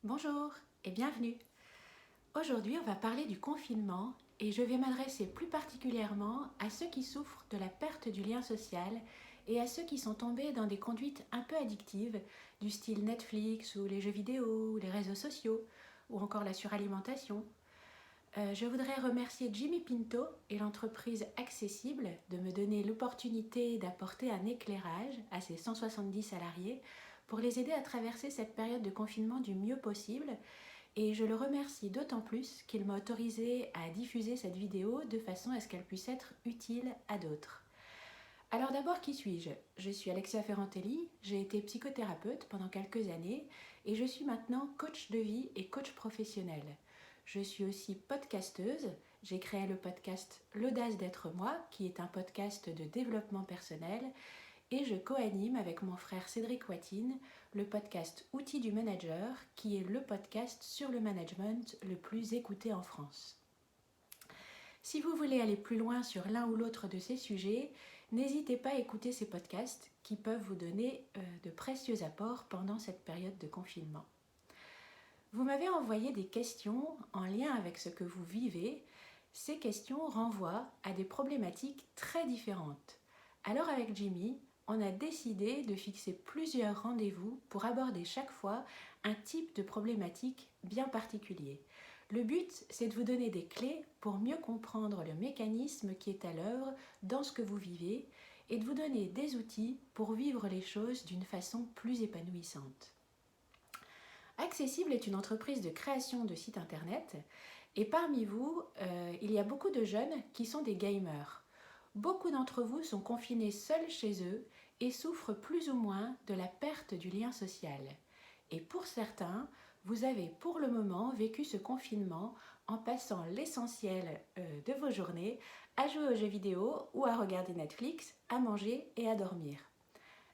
Bonjour et bienvenue. Aujourd'hui, on va parler du confinement et je vais m'adresser plus particulièrement à ceux qui souffrent de la perte du lien social et à ceux qui sont tombés dans des conduites un peu addictives du style Netflix ou les jeux vidéo ou les réseaux sociaux ou encore la suralimentation. Je voudrais remercier Jimmy Pinto et l'entreprise Accessible de me donner l'opportunité d'apporter un éclairage à ces 170 salariés pour les aider à traverser cette période de confinement du mieux possible. Et je le remercie d'autant plus qu'il m'a autorisé à diffuser cette vidéo de façon à ce qu'elle puisse être utile à d'autres. Alors d'abord, qui suis-je? Je suis Alexia Ferrantelli, j'ai été psychothérapeute pendant quelques années et je suis maintenant coach de vie et coach professionnel. Je suis aussi podcasteuse, j'ai créé le podcast L'Audace d'être moi, qui est un podcast de développement personnel, et je co-anime avec mon frère Cédric Watine le podcast Outils du manager, qui est le podcast sur le management le plus écouté en France. Si vous voulez aller plus loin sur l'un ou l'autre de ces sujets, n'hésitez pas à écouter ces podcasts qui peuvent vous donner de précieux apports pendant cette période de confinement. Vous m'avez envoyé des questions en lien avec ce que vous vivez. Ces questions renvoient à des problématiques très différentes. Alors avec Jimmy, on a décidé de fixer plusieurs rendez-vous pour aborder chaque fois un type de problématique bien particulier. Le but, c'est de vous donner des clés pour mieux comprendre le mécanisme qui est à l'œuvre dans ce que vous vivez et de vous donner des outils pour vivre les choses d'une façon plus épanouissante. Accessible est une entreprise de création de sites internet et parmi vous, il y a beaucoup de jeunes qui sont des gamers. Beaucoup d'entre vous sont confinés seuls chez eux et souffrent plus ou moins de la perte du lien social. Et pour certains, vous avez pour le moment vécu ce confinement en passant l'essentiel de vos journées à jouer aux jeux vidéo ou à regarder Netflix, à manger et à dormir.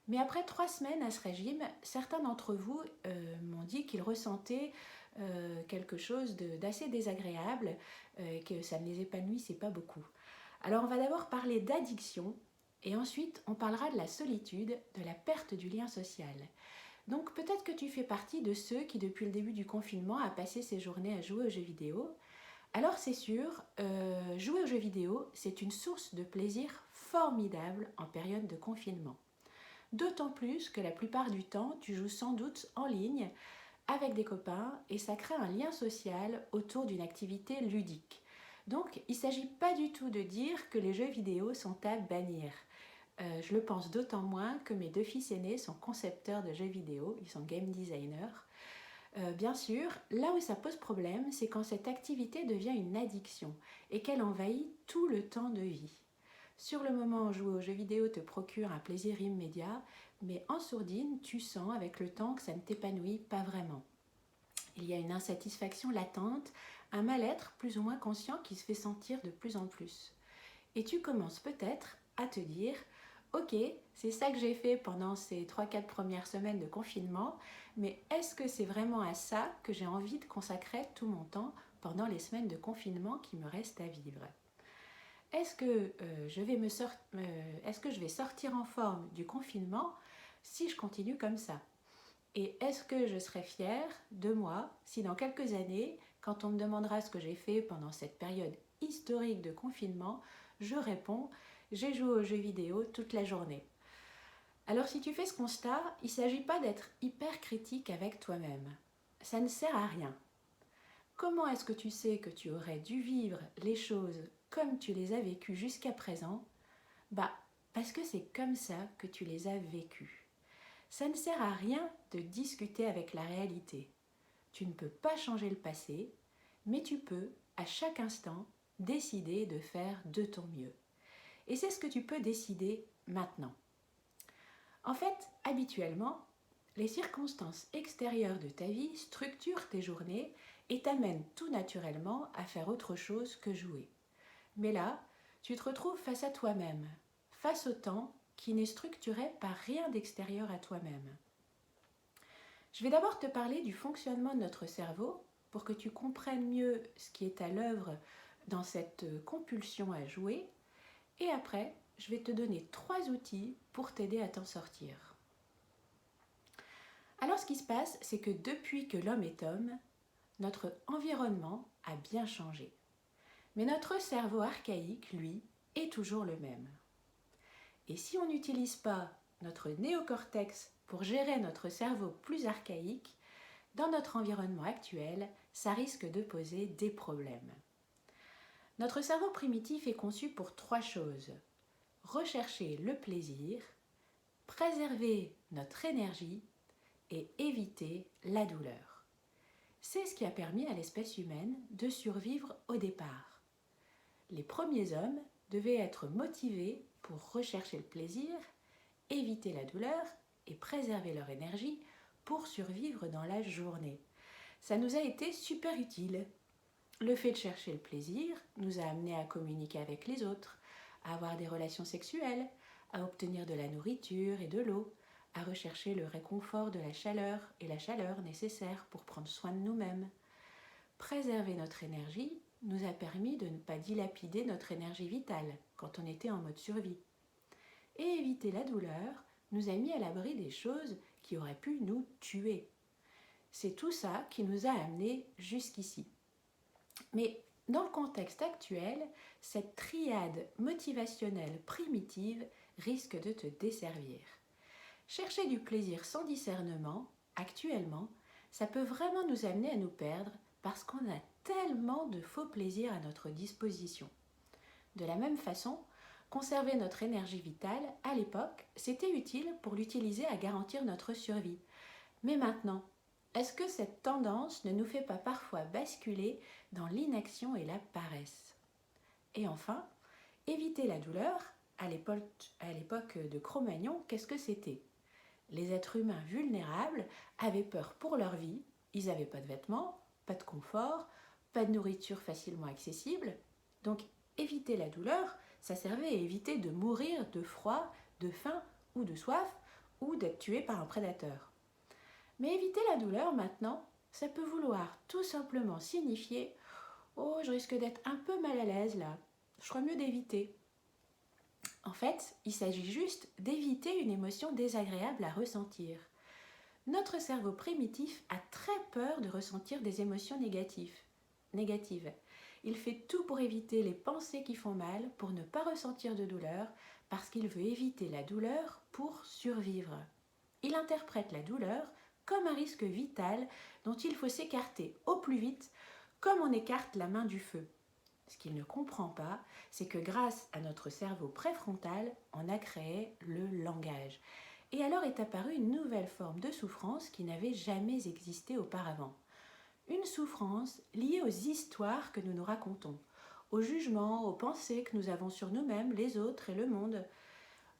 Mais après 3 semaines à ce régime, certains d'entre vous m'ont dit qu'ils ressentaient quelque chose d'assez désagréable, que ça ne les épanouissait pas beaucoup. Alors on va d'abord parler d'addiction et ensuite on parlera de la solitude, de la perte du lien social. Donc peut-être que tu fais partie de ceux qui depuis le début du confinement a passé ses journées à jouer aux jeux vidéo. Alors c'est sûr, jouer aux jeux vidéo, c'est une source de plaisir formidable en période de confinement. D'autant plus que la plupart du temps, tu joues sans doute en ligne avec des copains et ça crée un lien social autour d'une activité ludique. Donc, il ne s'agit pas du tout de dire que les jeux vidéo sont à bannir. Je le pense d'autant moins que mes 2 fils aînés sont concepteurs de jeux vidéo, ils sont game designers. Bien sûr, là où ça pose problème, c'est quand cette activité devient une addiction et qu'elle envahit tout le temps de vie. Sur le moment, jouer aux jeux vidéo te procure un plaisir immédiat, mais en sourdine, tu sens avec le temps que ça ne t'épanouit pas vraiment. Il y a une insatisfaction latente, un mal-être plus ou moins conscient qui se fait sentir de plus en plus. Et tu commences peut-être à te dire « Ok, c'est ça que j'ai fait pendant ces 3-4 premières semaines de confinement, mais est-ce que c'est vraiment à ça que j'ai envie de consacrer tout mon temps pendant les semaines de confinement qui me restent à vivre ?» Est-ce que je vais sortir en forme du confinement si je continue comme ça? Et est-ce que je serai fière de moi si dans quelques années, quand on me demandera ce que j'ai fait pendant cette période historique de confinement, je réponds « j'ai joué aux jeux vidéo toute la journée ». Alors si tu fais ce constat, il ne s'agit pas d'être hyper critique avec toi-même. Ça ne sert à rien. Comment est-ce que tu sais que tu aurais dû vivre les choses comme tu les as vécues jusqu'à présent? Parce que c'est comme ça que tu les as vécues. Ça ne sert à rien de discuter avec la réalité. Tu ne peux pas changer le passé, mais tu peux, à chaque instant, décider de faire de ton mieux. Et c'est ce que tu peux décider maintenant. En fait, habituellement, les circonstances extérieures de ta vie structurent tes journées et t'amènent tout naturellement à faire autre chose que jouer. Mais là, tu te retrouves face à toi-même, face au temps qui n'est structuré par rien d'extérieur à toi-même. Je vais d'abord te parler du fonctionnement de notre cerveau pour que tu comprennes mieux ce qui est à l'œuvre dans cette compulsion à jouer. Et après, je vais te donner 3 outils pour t'aider à t'en sortir. Alors ce qui se passe, c'est que depuis que l'homme est homme, notre environnement a bien changé. Mais notre cerveau archaïque, lui, est toujours le même. Et si on n'utilise pas notre néocortex pour gérer notre cerveau plus archaïque, dans notre environnement actuel, ça risque de poser des problèmes. Notre cerveau primitif est conçu pour 3 choses. Rechercher le plaisir, préserver notre énergie et éviter la douleur. C'est ce qui a permis à l'espèce humaine de survivre au départ. Les premiers hommes devaient être motivés pour rechercher le plaisir, éviter la douleur et préserver leur énergie pour survivre dans la journée. Ça nous a été super utile. Le fait de chercher le plaisir nous a amenés à communiquer avec les autres, à avoir des relations sexuelles, à obtenir de la nourriture et de l'eau, à rechercher le réconfort de la chaleur et la chaleur nécessaire pour prendre soin de nous-mêmes. Préserver notre énergie nous a permis de ne pas dilapider notre énergie vitale quand on était en mode survie. Et éviter la douleur nous a mis à l'abri des choses qui auraient pu nous tuer. C'est tout ça qui nous a amenés jusqu'ici. Mais dans le contexte actuel, cette triade motivationnelle primitive risque de te desservir. Chercher du plaisir sans discernement, actuellement, ça peut vraiment nous amener à nous perdre parce qu'on a tellement de faux plaisirs à notre disposition. De la même façon, conserver notre énergie vitale, à l'époque, c'était utile pour l'utiliser à garantir notre survie. Mais maintenant, est-ce que cette tendance ne nous fait pas parfois basculer dans l'inaction et la paresse? Et enfin, éviter la douleur, à l'époque de Cro-Magnon, qu'est-ce que c'était? Les êtres humains vulnérables avaient peur pour leur vie, ils n'avaient pas de vêtements, pas de confort, pas de nourriture facilement accessible. Donc éviter la douleur, ça servait à éviter de mourir de froid, de faim ou de soif, ou d'être tué par un prédateur. Mais éviter la douleur maintenant, ça peut vouloir tout simplement signifier « Oh, je risque d'être un peu mal à l'aise là, je ferais mieux d'éviter ». En fait, il s'agit juste d'éviter une émotion désagréable à ressentir. Notre cerveau primitif a très peur de ressentir des émotions négatives. Il fait tout pour éviter les pensées qui font mal, pour ne pas ressentir de douleur, parce qu'il veut éviter la douleur pour survivre. Il interprète la douleur comme un risque vital dont il faut s'écarter au plus vite, comme on écarte la main du feu. Ce qu'il ne comprend pas, c'est que grâce à notre cerveau préfrontal, on a créé le langage. Et alors est apparue une nouvelle forme de souffrance qui n'avait jamais existé auparavant. Une souffrance liée aux histoires que nous nous racontons, aux jugements, aux pensées que nous avons sur nous-mêmes, les autres et le monde.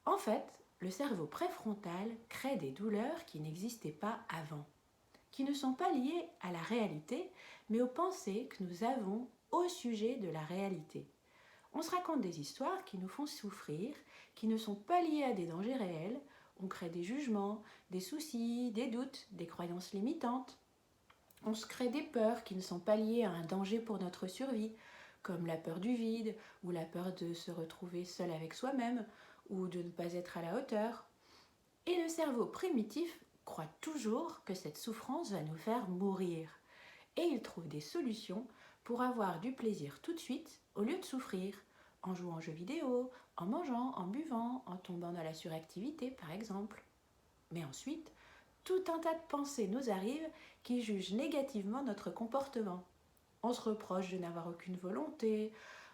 En fait, le cerveau préfrontal crée des douleurs qui n'existaient pas avant, qui ne sont pas liées à la réalité, mais aux pensées que nous avons au sujet de la réalité. On se raconte des histoires qui nous font souffrir, qui ne sont pas liées à des dangers réels. On crée des jugements, des soucis, des doutes, des croyances limitantes. On se crée des peurs qui ne sont pas liées à un danger pour notre survie, comme la peur du vide ou la peur de se retrouver seul avec soi-même ou de ne pas être à la hauteur. Et le cerveau primitif croit toujours que cette souffrance va nous faire mourir. Et il trouve des solutions pour avoir du plaisir tout de suite au lieu de souffrir, en jouant aux jeux vidéo, en mangeant, en buvant, en tombant dans la suractivité par exemple. Mais ensuite, tout un tas de pensées nous arrivent qui jugent négativement notre comportement. On se reproche de n'avoir aucune volonté,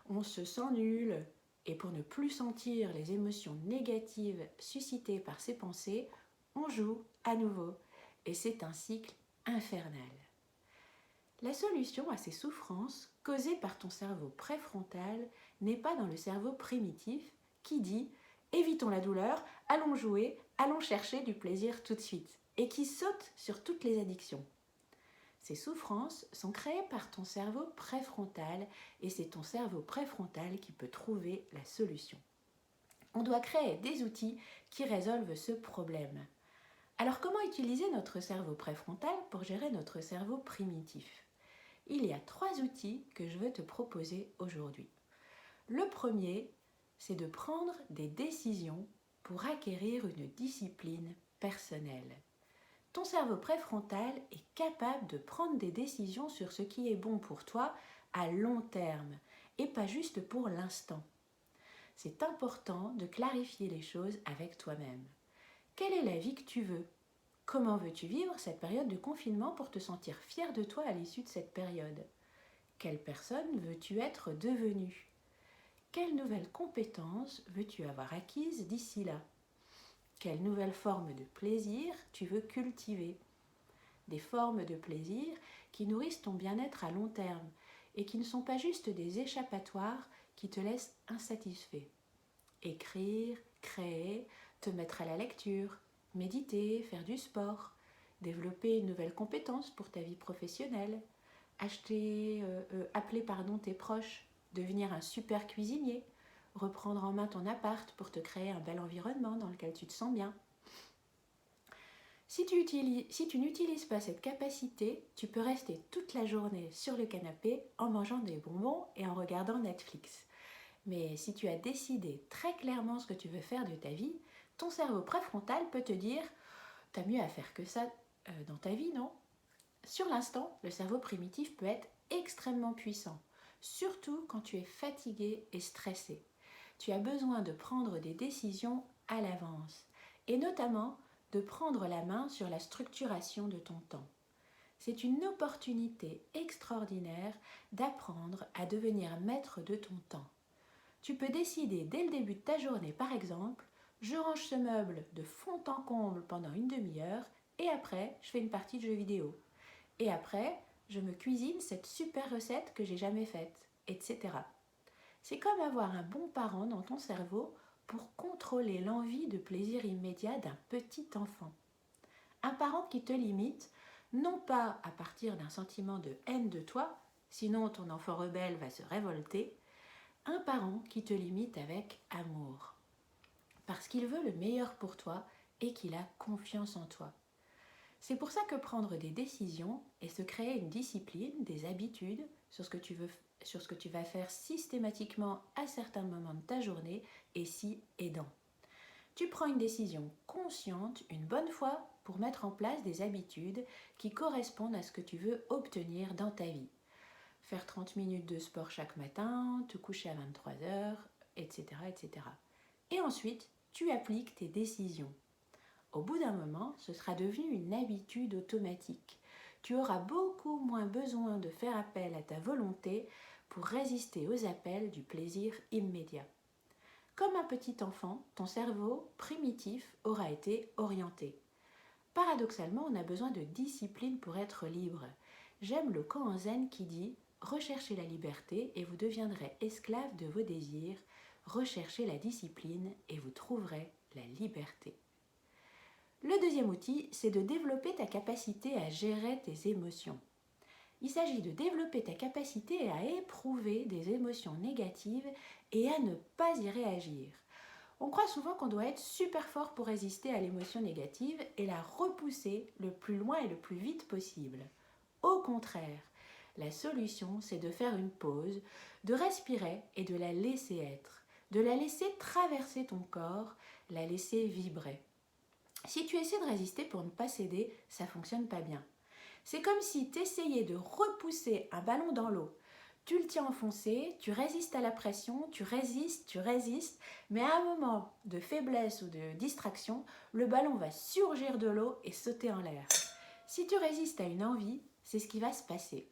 on se sent nul, et pour ne plus sentir les émotions négatives suscitées par ces pensées, on joue à nouveau, et c'est un cycle infernal. La solution à ces souffrances causées par ton cerveau préfrontal n'est pas dans le cerveau primitif qui dit « évitons la douleur, allons jouer, allons chercher du plaisir tout de suite » et qui saute sur toutes les addictions. Ces souffrances sont créées par ton cerveau préfrontal et c'est ton cerveau préfrontal qui peut trouver la solution. On doit créer des outils qui résolvent ce problème. Alors comment utiliser notre cerveau préfrontal pour gérer notre cerveau primitif ? Il y a 3 outils que je veux te proposer aujourd'hui. Le premier, c'est de prendre des décisions pour acquérir une discipline personnelle. Ton cerveau préfrontal est capable de prendre des décisions sur ce qui est bon pour toi à long terme et pas juste pour l'instant. C'est important de clarifier les choses avec toi-même. Quelle est la vie que tu veux? Comment veux-tu vivre cette période de confinement pour te sentir fier de toi à l'issue de cette période? Quelle personne veux-tu être devenue? Quelles nouvelles compétences veux-tu avoir acquises d'ici là? Quelle nouvelle forme de plaisir tu veux cultiver? Des formes de plaisir qui nourrissent ton bien-être à long terme et qui ne sont pas juste des échappatoires qui te laissent insatisfait. Écrire, créer, te mettre à la lecture, méditer, faire du sport, développer une nouvelle compétence pour ta vie professionnelle, appeler tes proches, devenir un super cuisinier, reprendre en main ton appart pour te créer un bel environnement dans lequel tu te sens bien. Si tu n'utilises pas cette capacité, tu peux rester toute la journée sur le canapé en mangeant des bonbons et en regardant Netflix. Mais si tu as décidé très clairement ce que tu veux faire de ta vie, ton cerveau préfrontal peut te dire « t'as mieux à faire que ça dans ta vie, non ?» Sur l'instant, le cerveau primitif peut être extrêmement puissant, surtout quand tu es fatigué et stressé. Tu as besoin de prendre des décisions à l'avance, et notamment de prendre la main sur la structuration de ton temps. C'est une opportunité extraordinaire d'apprendre à devenir maître de ton temps. Tu peux décider dès le début de ta journée, par exemple, je range ce meuble de fond en comble pendant une demi-heure et après, je fais une partie de jeux vidéo. Et après, je me cuisine cette super recette que j'ai jamais faite, etc. C'est comme avoir un bon parent dans ton cerveau pour contrôler l'envie de plaisir immédiat d'un petit enfant. Un parent qui te limite, non pas à partir d'un sentiment de haine de toi, sinon ton enfant rebelle va se révolter, un parent qui te limite avec amour, parce qu'il veut le meilleur pour toi et qu'il a confiance en toi. C'est pour ça que prendre des décisions et se créer une discipline, des habitudes sur ce que tu vas faire systématiquement à certains moments de ta journée est si aidant. Tu prends une décision consciente une bonne fois pour mettre en place des habitudes qui correspondent à ce que tu veux obtenir dans ta vie. Faire 30 minutes de sport chaque matin, te coucher à 23h, etc., etc. Et ensuite, tu appliques tes décisions. Au bout d'un moment, ce sera devenu une habitude automatique. Tu auras beaucoup moins besoin de faire appel à ta volonté pour résister aux appels du plaisir immédiat. Comme un petit enfant, ton cerveau primitif aura été orienté. Paradoxalement, on a besoin de discipline pour être libre. J'aime le Koan Zen qui dit « Recherchez la liberté et vous deviendrez esclave de vos désirs. Recherchez la discipline et vous trouverez la liberté. » Le deuxième outil, c'est de développer ta capacité à gérer tes émotions. Il s'agit de développer ta capacité à éprouver des émotions négatives et à ne pas y réagir. On croit souvent qu'on doit être super fort pour résister à l'émotion négative et la repousser le plus loin et le plus vite possible. Au contraire, la solution, c'est de faire une pause, de respirer et de la laisser être, de la laisser traverser ton corps, la laisser vibrer. Si tu essaies de résister pour ne pas céder, ça ne fonctionne pas bien. C'est comme si tu essayais de repousser un ballon dans l'eau. Tu le tiens enfoncé, tu résistes à la pression, tu résistes, mais à un moment de faiblesse ou de distraction, le ballon va surgir de l'eau et sauter en l'air. Si tu résistes à une envie, c'est ce qui va se passer.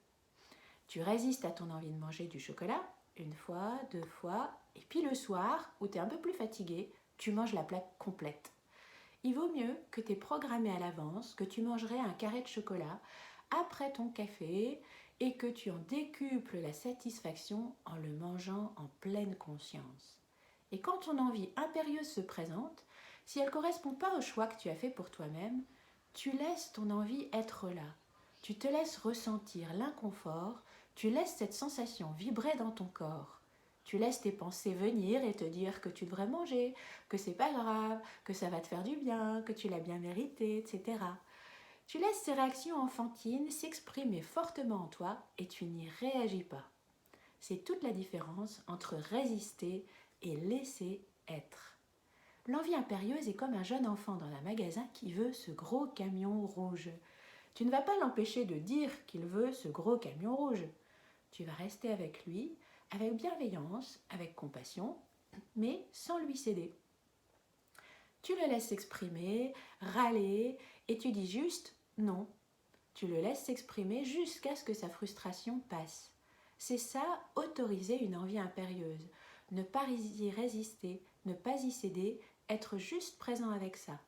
Tu résistes à ton envie de manger du chocolat, une fois, deux fois, et puis le soir, où tu es un peu plus fatigué, tu manges la plaque complète. Il vaut mieux que tu aies programmé à l'avance que tu mangerais un carré de chocolat après ton café et que tu en décuples la satisfaction en le mangeant en pleine conscience. Et quand ton envie impérieuse se présente, si elle ne correspond pas au choix que tu as fait pour toi-même, tu laisses ton envie être là. Tu te laisses ressentir l'inconfort, tu laisses cette sensation vibrer dans ton corps. Tu laisses tes pensées venir et te dire que tu devrais manger, que c'est pas grave, que ça va te faire du bien, que tu l'as bien mérité, etc. Tu laisses ces réactions enfantines s'exprimer fortement en toi et tu n'y réagis pas. C'est toute la différence entre résister et laisser être. L'envie impérieuse est comme un jeune enfant dans un magasin qui veut ce gros camion rouge. Tu ne vas pas l'empêcher de dire qu'il veut ce gros camion rouge. Tu vas rester avec lui, avec bienveillance, avec compassion, mais sans lui céder. Tu le laisses s'exprimer, râler, et tu dis juste non. Tu le laisses s'exprimer jusqu'à ce que sa frustration passe. C'est ça, autoriser une envie impérieuse. Ne pas y résister, ne pas y céder, être juste présent avec ça.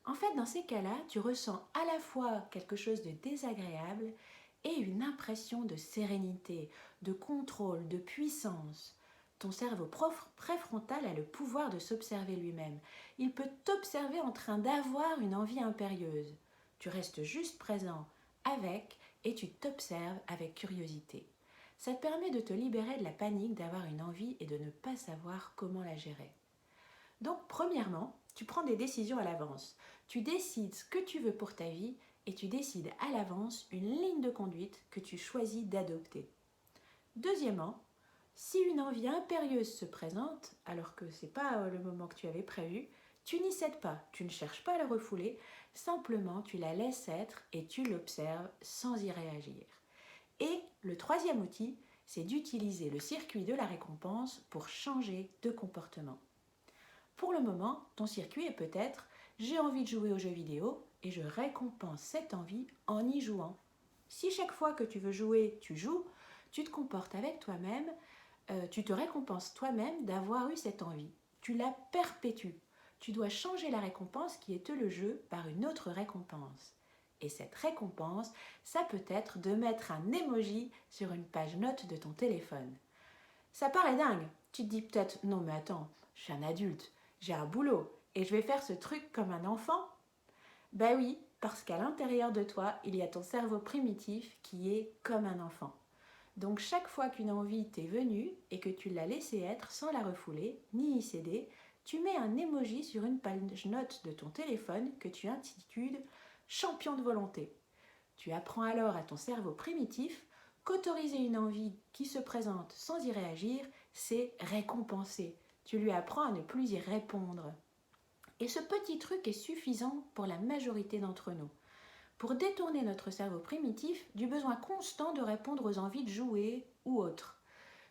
En fait, dans ces cas-là, tu ressens à la fois quelque chose de désagréable et une impression de sérénité, de contrôle, de puissance. Ton cerveau préfrontal a le pouvoir de s'observer lui-même. Il peut t'observer en train d'avoir une envie impérieuse. Tu restes juste présent avec et tu t'observes avec curiosité. Ça te permet de te libérer de la panique d'avoir une envie et de ne pas savoir comment la gérer. Donc, premièrement, tu prends des décisions à l'avance. Tu décides ce que tu veux pour ta vie et tu décides à l'avance une ligne de conduite que tu choisis d'adopter. Deuxièmement, si une envie impérieuse se présente, alors que ce n'est pas le moment que tu avais prévu, tu n'y cèdes pas, tu ne cherches pas à la refouler, simplement tu la laisses être et tu l'observes sans y réagir. Et le troisième outil, c'est d'utiliser le circuit de la récompense pour changer de comportement. Pour le moment, ton circuit est peut-être « j'ai envie de jouer aux jeux vidéo et je récompense cette envie en y jouant ». Si chaque fois que tu veux jouer, tu joues, tu te comportes avec toi-même, tu te récompenses toi-même d'avoir eu cette envie. Tu la perpétues. Tu dois changer la récompense qui était le jeu par une autre récompense. Et cette récompense, ça peut être de mettre un emoji sur une page note de ton téléphone. Ça paraît dingue. Tu te dis peut-être « non mais attends, je suis un adulte, j'ai un boulot et je vais faire ce truc comme un enfant ?» Ben oui, parce qu'à l'intérieur de toi, il y a ton cerveau primitif qui est comme un enfant. Donc chaque fois qu'une envie t'est venue et que tu l'as laissée être sans la refouler, ni y céder, tu mets un emoji sur une page note de ton téléphone que tu intitules « champion de volonté ». Tu apprends alors à ton cerveau primitif qu'autoriser une envie qui se présente sans y réagir, c'est récompenser. Tu lui apprends à ne plus y répondre. Et ce petit truc est suffisant pour la majorité d'entre nous. Pour détourner notre cerveau primitif du besoin constant de répondre aux envies de jouer ou autres.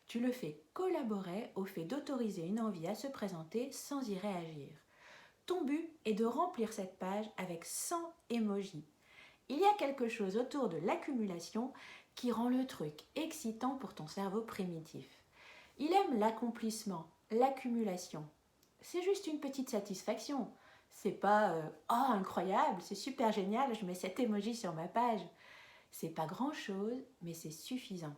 Tu le fais collaborer au fait d'autoriser une envie à se présenter sans y réagir. Ton but est de remplir cette page avec 100 emojis. Il y a quelque chose autour de l'accumulation qui rend le truc excitant pour ton cerveau primitif. Il aime l'accomplissement, l'accumulation. C'est juste une petite satisfaction. C'est pas oh incroyable, c'est super génial, je mets cet emoji sur ma page. C'est pas grand-chose, mais c'est suffisant.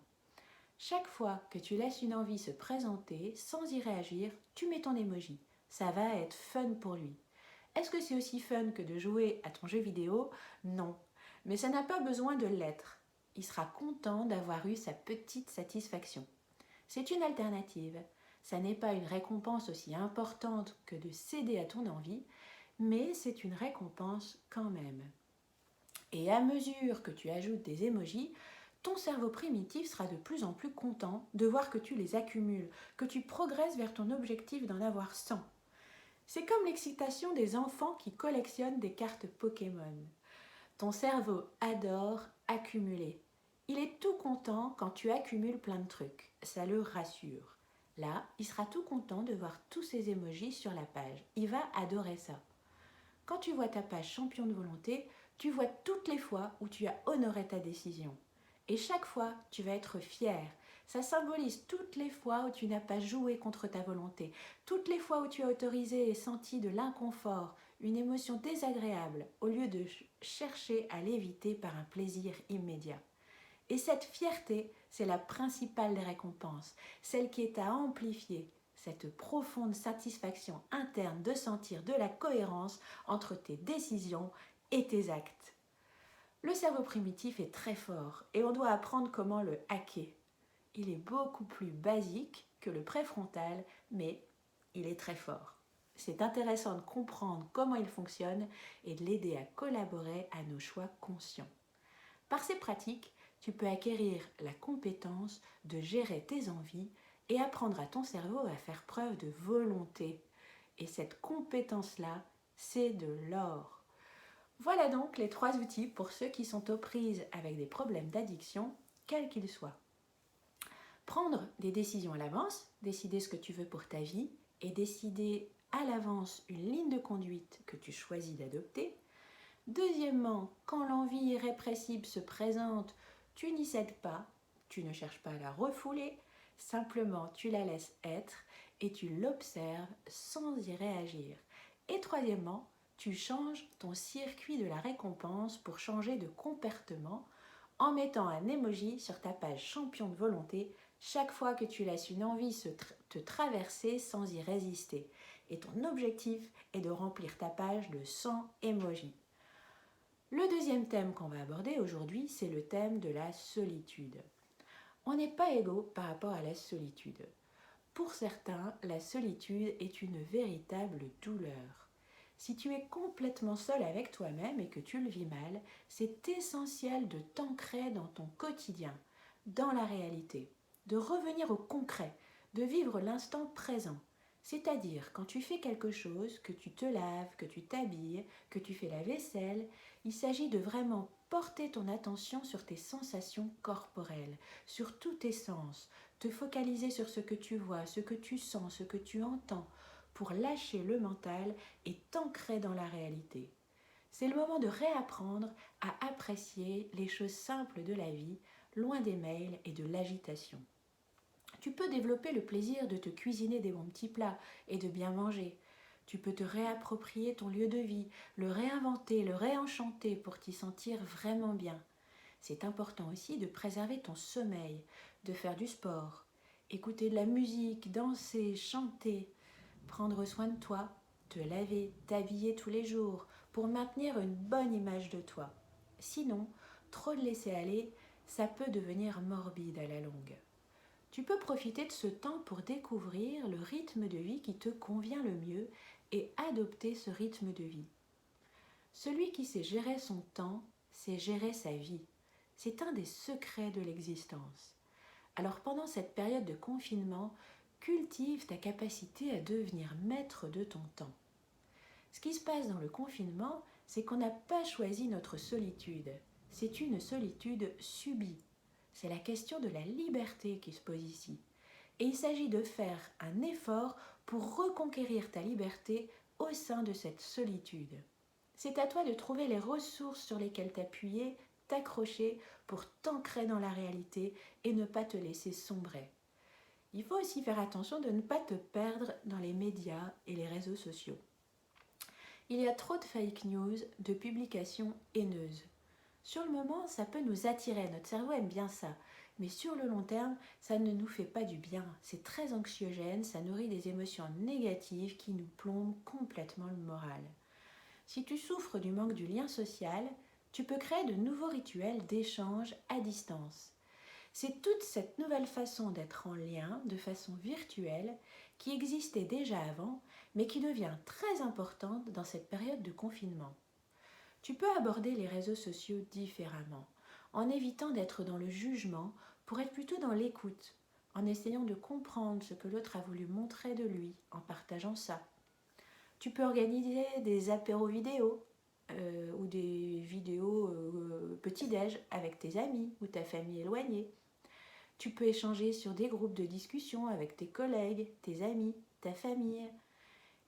Chaque fois que tu laisses une envie se présenter sans y réagir, tu mets ton emoji. Ça va être fun pour lui. Est-ce que c'est aussi fun que de jouer à ton jeu vidéo? Non. Mais ça n'a pas besoin de l'être. Il sera content d'avoir eu sa petite satisfaction. C'est une alternative. Ça n'est pas une récompense aussi importante que de céder à ton envie, mais c'est une récompense quand même. Et à mesure que tu ajoutes des emojis, ton cerveau primitif sera de plus en plus content de voir que tu les accumules, que tu progresses vers ton objectif d'en avoir 100. C'est comme l'excitation des enfants qui collectionnent des cartes Pokémon. Ton cerveau adore accumuler. Il est tout content quand tu accumules plein de trucs. Ça le rassure. Là, il sera tout content de voir tous ces emojis sur la page. Il va adorer ça. Quand tu vois ta page champion de volonté, tu vois toutes les fois où tu as honoré ta décision. Et chaque fois, tu vas être fier. Ça symbolise toutes les fois où tu n'as pas joué contre ta volonté, toutes les fois où tu as autorisé et senti de l'inconfort, une émotion désagréable, au lieu de chercher à l'éviter par un plaisir immédiat. Et cette fierté, c'est la principale des récompenses, celle qui est à amplifier, cette profonde satisfaction interne de sentir de la cohérence entre tes décisions et tes actes. Le cerveau primitif est très fort et on doit apprendre comment le hacker. Il est beaucoup plus basique que le préfrontal, mais il est très fort. C'est intéressant de comprendre comment il fonctionne et de l'aider à collaborer à nos choix conscients. Par ces pratiques, tu peux acquérir la compétence de gérer tes envies et apprendre à ton cerveau à faire preuve de volonté. Et cette compétence-là, c'est de l'or. Voilà donc les 3 outils pour ceux qui sont aux prises avec des problèmes d'addiction, quels qu'ils soient. Prendre des décisions à l'avance, décider ce que tu veux pour ta vie et décider à l'avance une ligne de conduite que tu choisis d'adopter. Deuxièmement, quand l'envie irrépressible se présente, tu n'y cèdes pas, tu ne cherches pas à la refouler, simplement tu la laisses être et tu l'observes sans y réagir. Et troisièmement, tu changes ton circuit de la récompense pour changer de comportement en mettant un emoji sur ta page champion de volonté chaque fois que tu laisses une envie te traverser sans y résister. Et ton objectif est de remplir ta page de 100 emojis. Le deuxième thème qu'on va aborder aujourd'hui, c'est le thème de la solitude. On n'est pas égaux par rapport à la solitude. Pour certains, la solitude est une véritable douleur. Si tu es complètement seul avec toi-même et que tu le vis mal, c'est essentiel de t'ancrer dans ton quotidien, dans la réalité, de revenir au concret, de vivre l'instant présent. C'est-à-dire, quand tu fais quelque chose, que tu te laves, que tu t'habilles, que tu fais la vaisselle, il s'agit de vraiment porter ton attention sur tes sensations corporelles, sur tous tes sens, te focaliser sur ce que tu vois, ce que tu sens, ce que tu entends, pour lâcher le mental et t'ancrer dans la réalité. C'est le moment de réapprendre à apprécier les choses simples de la vie, loin des mails et de l'agitation. Tu peux développer le plaisir de te cuisiner des bons petits plats et de bien manger. Tu peux te réapproprier ton lieu de vie, le réinventer, le réenchanter pour t'y sentir vraiment bien. C'est important aussi de préserver ton sommeil, de faire du sport, écouter de la musique, danser, chanter, prendre soin de toi, te laver, t'habiller tous les jours pour maintenir une bonne image de toi. Sinon, trop de laisser aller, ça peut devenir morbide à la longue. Tu peux profiter de ce temps pour découvrir le rythme de vie qui te convient le mieux et adopter ce rythme de vie. Celui qui sait gérer son temps, sait gérer sa vie. C'est un des secrets de l'existence. Alors pendant cette période de confinement, cultive ta capacité à devenir maître de ton temps. Ce qui se passe dans le confinement, c'est qu'on n'a pas choisi notre solitude. C'est une solitude subie. C'est la question de la liberté qui se pose ici. Et il s'agit de faire un effort pour reconquérir ta liberté au sein de cette solitude. C'est à toi de trouver les ressources sur lesquelles t'appuyer, t'accrocher pour t'ancrer dans la réalité et ne pas te laisser sombrer. Il faut aussi faire attention de ne pas te perdre dans les médias et les réseaux sociaux. Il y a trop de fake news, de publications haineuses. Sur le moment, ça peut nous attirer, notre cerveau aime bien ça. Mais sur le long terme, ça ne nous fait pas du bien. C'est très anxiogène, ça nourrit des émotions négatives qui nous plombent complètement le moral. Si tu souffres du manque du lien social, tu peux créer de nouveaux rituels d'échange à distance. C'est toute cette nouvelle façon d'être en lien, de façon virtuelle, qui existait déjà avant, mais qui devient très importante dans cette période de confinement. Tu peux aborder les réseaux sociaux différemment, en évitant d'être dans le jugement pour être plutôt dans l'écoute, en essayant de comprendre ce que l'autre a voulu montrer de lui, en partageant ça. Tu peux organiser des apéros vidéo ou des vidéos petit-déj avec tes amis ou ta famille éloignée. Tu peux échanger sur des groupes de discussion avec tes collègues, tes amis, ta famille.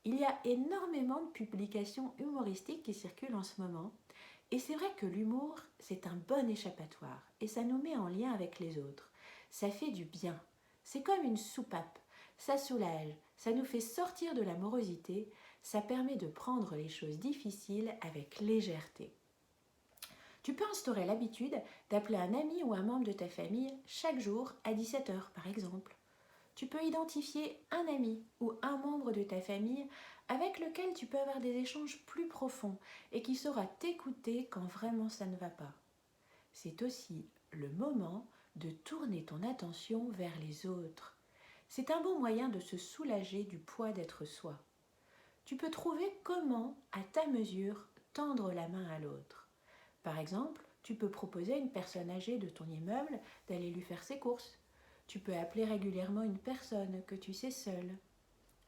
Il y a énormément de publications humoristiques qui circulent en ce moment. Et c'est vrai que l'humour, c'est un bon échappatoire. Et ça nous met en lien avec les autres. Ça fait du bien. C'est comme une soupape. Ça soulage. Ça nous fait sortir de la morosité. Ça permet de prendre les choses difficiles avec légèreté. Tu peux instaurer l'habitude d'appeler un ami ou un membre de ta famille chaque jour à 17h par exemple. Tu peux identifier un ami ou un membre de ta famille avec lequel tu peux avoir des échanges plus profonds et qui saura t'écouter quand vraiment ça ne va pas. C'est aussi le moment de tourner ton attention vers les autres. C'est un bon moyen de se soulager du poids d'être soi. Tu peux trouver comment, à ta mesure, tendre la main à l'autre. Par exemple, tu peux proposer à une personne âgée de ton immeuble d'aller lui faire ses courses. Tu peux appeler régulièrement une personne que tu sais seule.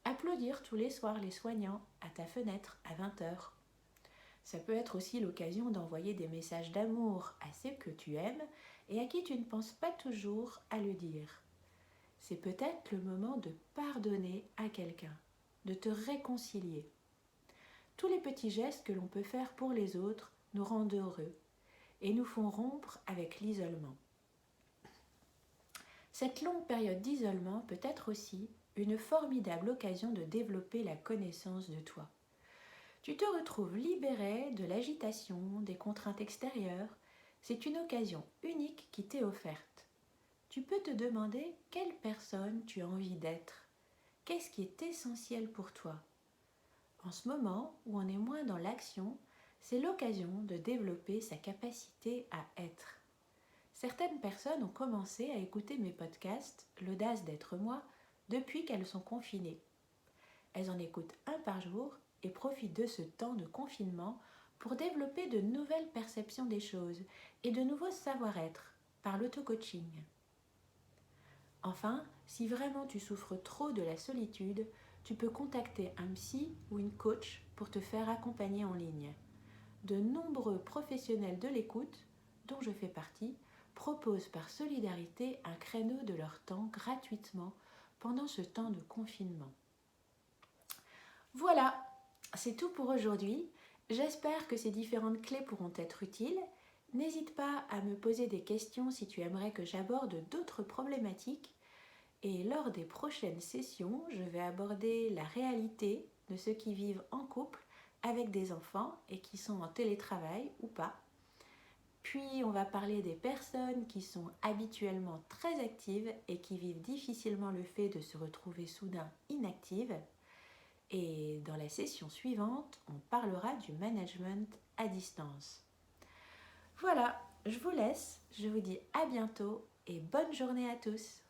Applaudir tous les soirs les soignants à ta fenêtre à 20h. Ça peut être aussi l'occasion d'envoyer des messages d'amour à ceux que tu aimes et à qui tu ne penses pas toujours à le dire. C'est peut-être le moment de pardonner à quelqu'un, de te réconcilier. Tous les petits gestes que l'on peut faire pour les autres nous rendent heureux et nous font rompre avec l'isolement. Cette longue période d'isolement peut être aussi une formidable occasion de développer la connaissance de toi. Tu te retrouves libéré de l'agitation, des contraintes extérieures. C'est une occasion unique qui t'est offerte. Tu peux te demander quelle personne tu as envie d'être. Qu'est-ce qui est essentiel pour toi? En ce moment où on est moins dans l'action, c'est l'occasion de développer sa capacité à être. Certaines personnes ont commencé à écouter mes podcasts, l'audace d'être moi, depuis qu'elles sont confinées. Elles en écoutent un par jour et profitent de ce temps de confinement pour développer de nouvelles perceptions des choses et de nouveaux savoir-être par l'auto-coaching. Enfin, si vraiment tu souffres trop de la solitude, tu peux contacter un psy ou une coach pour te faire accompagner en ligne. De nombreux professionnels de l'écoute, dont je fais partie, proposent par solidarité un créneau de leur temps gratuitement pendant ce temps de confinement. Voilà, c'est tout pour aujourd'hui. J'espère que ces différentes clés pourront être utiles. N'hésite pas à me poser des questions si tu aimerais que j'aborde d'autres problématiques. Et lors des prochaines sessions, je vais aborder la réalité de ceux qui vivent en couple avec des enfants et qui sont en télétravail ou pas. Puis on va parler des personnes qui sont habituellement très actives et qui vivent difficilement le fait de se retrouver soudain inactives. Et dans la session suivante, on parlera du management à distance. Voilà, je vous laisse, je vous dis à bientôt et bonne journée à tous.